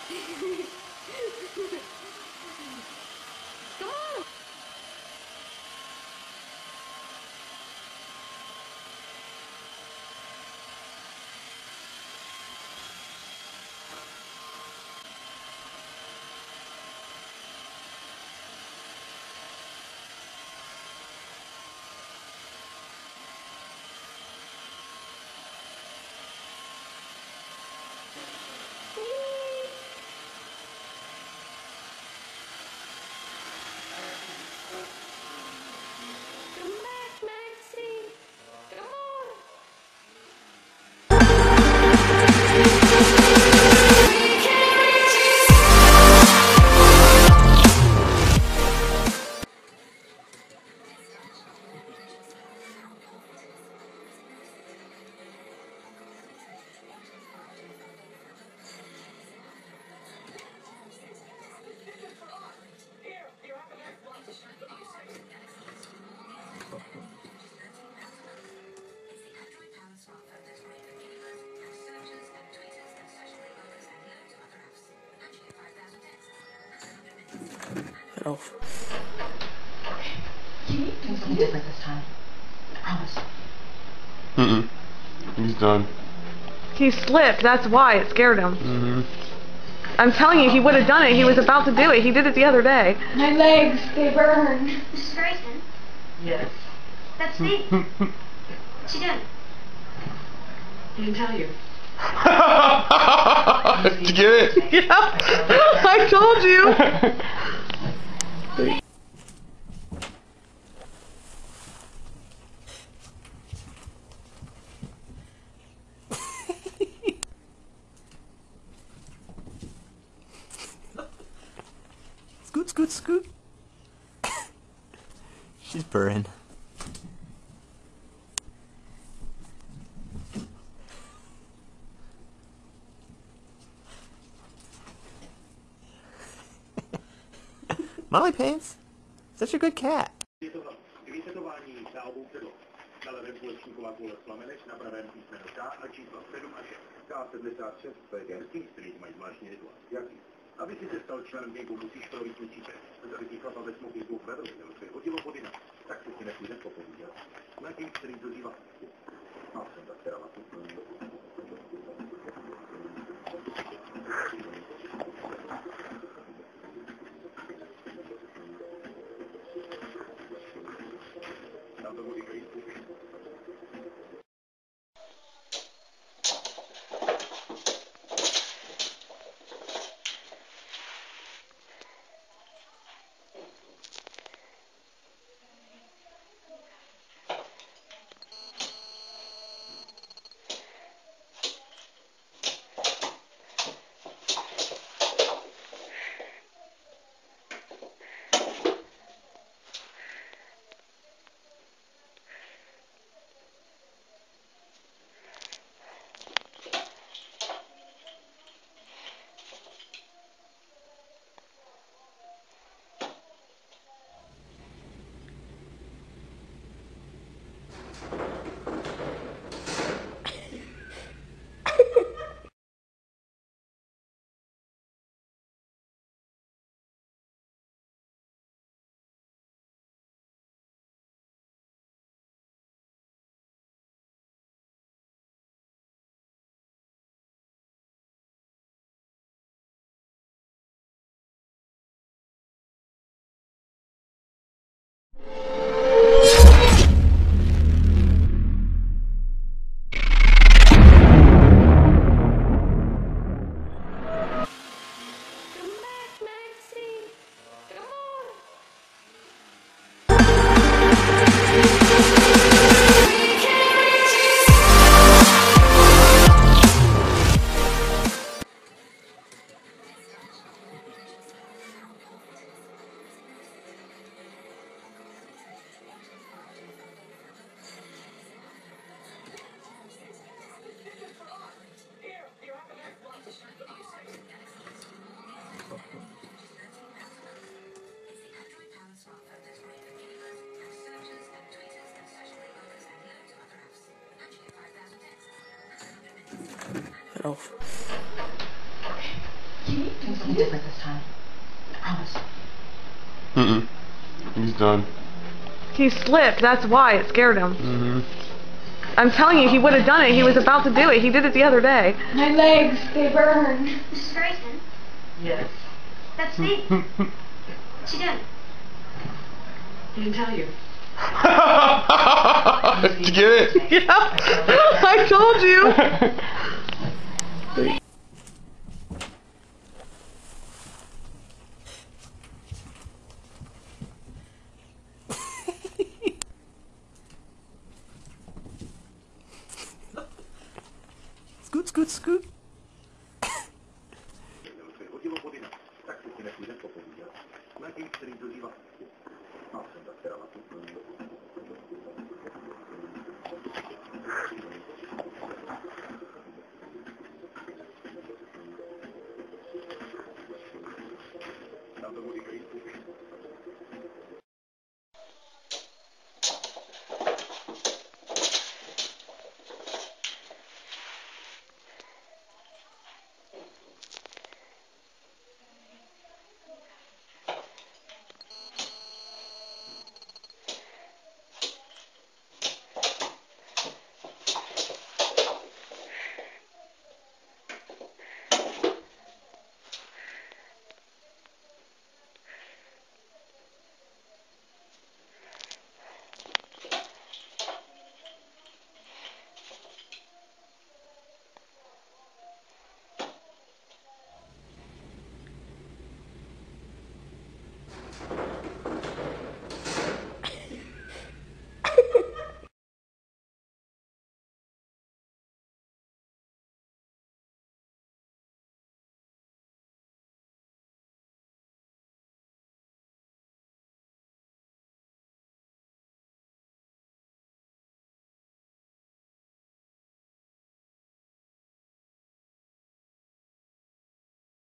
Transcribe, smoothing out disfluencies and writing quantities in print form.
Come on! Come back, Maxie! Come on! Off. You need to do something different this time. I promise. He's done. He slipped, that's why it scared him. I'm telling you, he would have done it. He was about to do it. He did it the other day. My legs, they burn. Mrs. Grayson, Yes. that's me. What's she doing? I didn't tell you. Did you get it? Yeah, I told you. Scoot, scoot, scoot. She's purring. Molly Pants, such a good cat. Vysetování dálkou předlo. Na levém kulečníková koule plameneš, na pravém písmeno K a čísla 7 a 6. K76, to je genský, který mají zvláštní rituál. Jaký? Aby si se stal členem gengu, musíš projít určitě. Aby ti chlapa ve smokingu vedl, měl své hodilo pod jinak. Tak se ti nepůjde popovídat. Na genг, který dožívá. A jsem tak teda na Off. Doing something different this time. I promise. Mm-mm. He's done. He slipped. That's why it scared him. Mm-hmm. I'm telling you, he would have done it. He was about to do it. He did it the other day. My legs, they burn. Mrs. Grayson, Yes. that's me. What's she doing? He didn't tell you. Did you get it? Yeah, I told you. Scoot, scoot, scoot. Tak se ti nepůjde popovídat. Nějaký, který dožívá. Mám jsem tak teda na tu. Tam to bude